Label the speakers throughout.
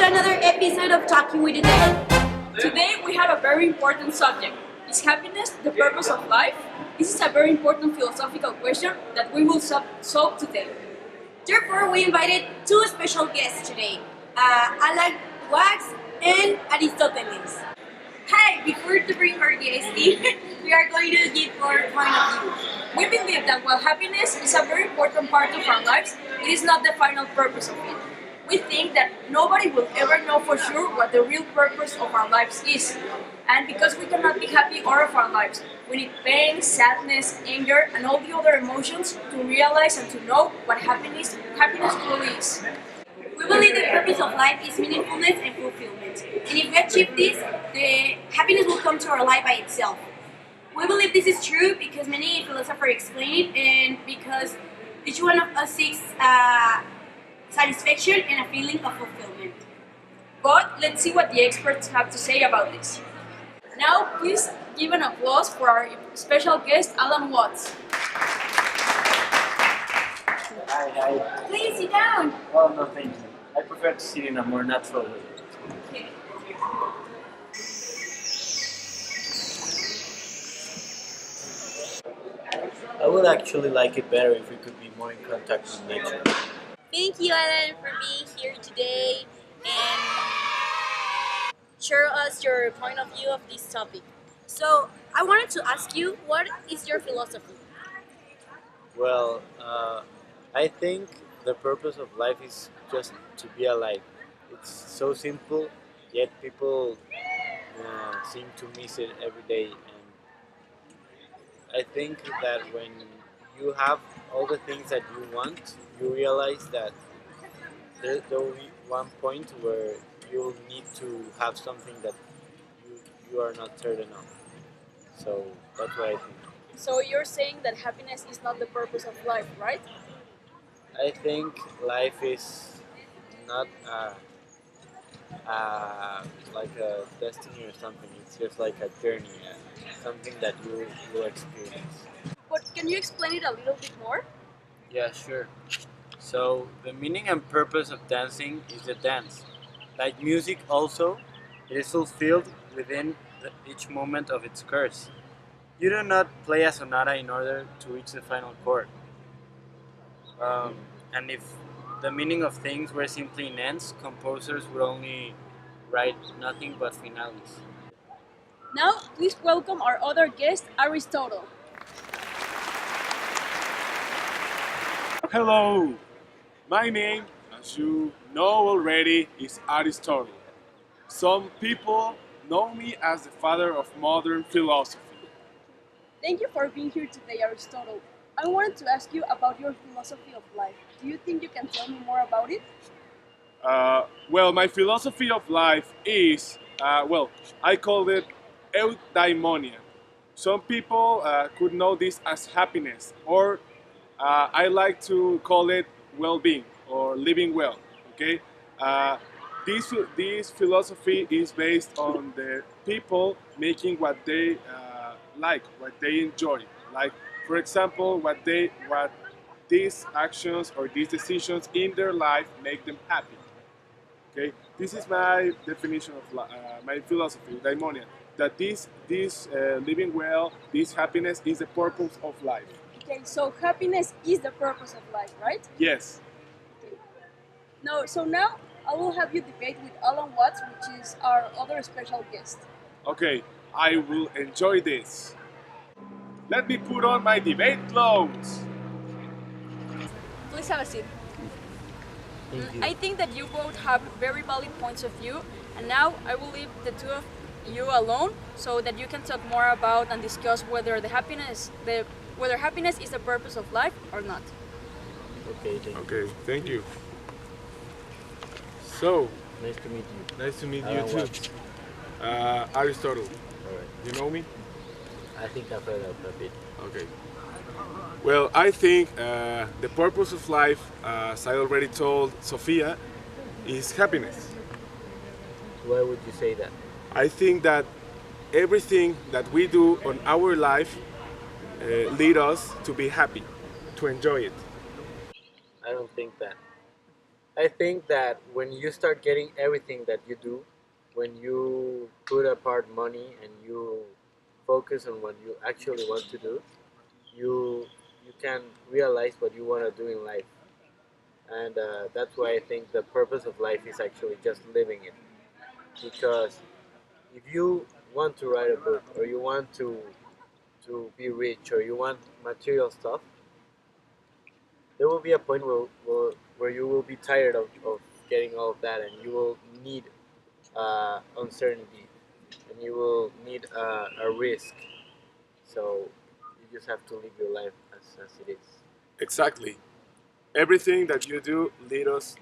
Speaker 1: another episode of Talking with the Devil.
Speaker 2: Today we have a very important subject. Is happiness the purpose of life? This is a very important philosophical question that we will solve today.
Speaker 1: Therefore, we invited two special guests today, Alan Wax and Aristoteles. Hi, before to bring our guests in, we are going to give our point of view.
Speaker 2: We believe that while happiness is a very important part of our lives, it is not the final purpose of it. We think that nobody will ever know for sure what the real purpose of our lives is. And because we cannot be happy all of our lives, we need pain, sadness, anger, and all the other emotions to realize and to know what happiness truly is.
Speaker 1: We believe the purpose of life is meaningfulness and fulfillment. And if we achieve this, the happiness will come to our life by itself. We believe this is true because many philosophers explain it and because each one of us seeks satisfaction and a feeling of fulfillment.
Speaker 2: But let's see what the experts have to say about this. Now, please give an applause for our special guest, Alan Watts.
Speaker 3: Hi.
Speaker 1: Please sit down.
Speaker 3: Well, no, thank you. I prefer to sit in a more natural way.
Speaker 1: Okay.
Speaker 3: I would actually like it better if we could be more in contact with nature.
Speaker 1: Thank you, Alan, for being here today and share us your point of view of this topic. So, I wanted to ask you, what is your philosophy?
Speaker 3: Well, I think the purpose of life is just to be alive. It's so simple, yet people seem to miss it every day. And I think that when you have all the things that you want, you realize that there's only one point where you need to have something that you are not certain of. So that's what I think.
Speaker 2: So you're saying that happiness is not the purpose of life, right?
Speaker 3: I think life is not like a destiny or something. It's just like a journey, something that you will experience.
Speaker 2: But can you explain it a little bit more?
Speaker 3: Yeah, sure. So the meaning and purpose of dancing is the dance. Like music also, it is fulfilled within each moment of its course. You do not play a sonata in order to reach the final chord. And if the meaning of things were simply in ends, composers would only write nothing but finales.
Speaker 2: Now, please welcome our other guest, Aristotle.
Speaker 4: Hello, my name, as you know already, is Aristotle. Some people know me as the father of modern philosophy.
Speaker 2: Thank you for being here today, Aristotle. I wanted to ask you about your philosophy of life. Do you think you can tell me more about it?
Speaker 4: Well, my philosophy of life is, I call it eudaimonia. Some people could know this as happiness, or I like to call it well-being or living well. Okay, this philosophy is based on the people making what they like, what they enjoy. Like, for example, what these actions or these decisions in their life make them happy. Okay, this is my definition of my philosophy, daimonia. That this living well, this happiness is the purpose of life.
Speaker 2: Okay, so happiness is the purpose of life, right?
Speaker 4: Yes.
Speaker 2: Okay. Now I will have you debate with Alan Watts, which is our other special guest.
Speaker 4: Okay, I will enjoy this. Let me put on my debate clothes.
Speaker 2: Please have a seat.
Speaker 3: Thank you.
Speaker 2: I think that you both have very valid points of view, and now I will leave the two of you alone so that you can talk more about and discuss whether whether happiness is the purpose of life or not.
Speaker 3: Okay, thank you.
Speaker 4: Okay, thank you. So,
Speaker 3: Nice to meet you.
Speaker 4: nice to meet you
Speaker 3: Alan
Speaker 4: too.
Speaker 3: Watts.
Speaker 4: Aristotle,
Speaker 3: Alright.
Speaker 4: you know me?
Speaker 3: I think I've heard of a bit.
Speaker 4: Okay. Well, I think the purpose of life, as I already told Sophia, is happiness.
Speaker 3: Why would you say that?
Speaker 4: I think that everything that we do on our life lead us to be happy, to enjoy it.
Speaker 3: I don't think that. I think that when you start getting everything that you do, when you put apart money and you focus on what you actually want to do, you you can realize what you want to do in life, and that's why I think the purpose of life is actually just living it. Because if you want to write a book, or you want to be rich, or you want material stuff, there will be a point where you will be tired of getting all of that, and you will need uncertainty, and you will need a risk. So you just have to live your life as it is.
Speaker 4: Exactly. Everything that you do lead us,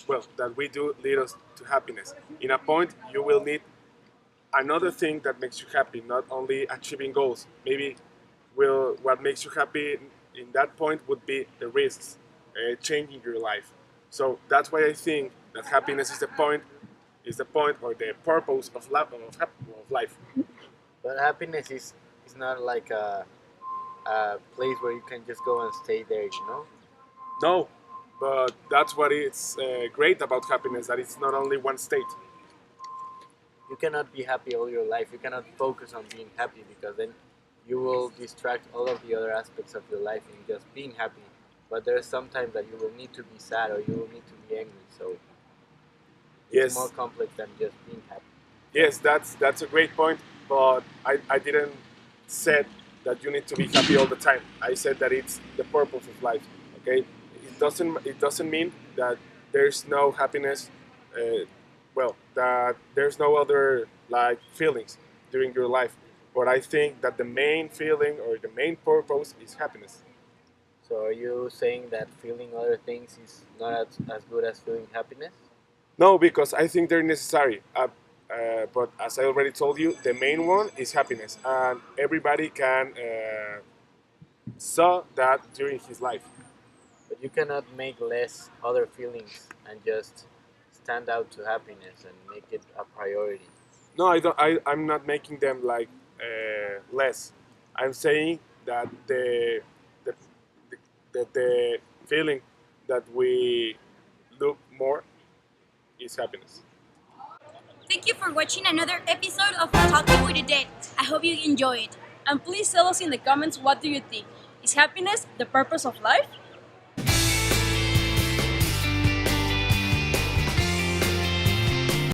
Speaker 4: well, that we do lead us to happiness. In a point, you will need another thing that makes you happy, not only achieving goals. Maybe will what makes you happy in that point would be the risks, changing your life. So that's why I think that happiness is the point or the purpose of of life.
Speaker 3: But happiness is not like a place where you can just go and stay there, you know?
Speaker 4: No, but that's what is great about happiness. That it's not only one state.
Speaker 3: You cannot be happy all your life. You cannot focus on being happy, because then you will distract all of the other aspects of your life in just being happy. But there are some times that you will need to be sad, or you will need to be angry. So it's more
Speaker 4: Yes,
Speaker 3: complex than just being happy.
Speaker 4: yes, that's a great point. But I didn't said that you need to be happy all the time. I said that it's the purpose of life. Okay, it doesn't mean that there's no happiness. Well, that there's no other like feelings during your life. But I think that the main feeling or the main purpose is happiness.
Speaker 3: So are you saying that feeling other things is not as good as feeling happiness?
Speaker 4: No, because I think they're necessary. But as I already told you, the main one is happiness, and everybody can saw that during his life.
Speaker 3: But you cannot make less other feelings and just stand out to happiness and make it a priority.
Speaker 4: No, I don't. I'm not making them like less. I'm saying that the, the feeling that we look more is happiness.
Speaker 1: Thank you for watching another episode of Talking with a Dead. I hope you enjoyed.
Speaker 2: And please tell us in the comments, what do you think? Is happiness the purpose of life?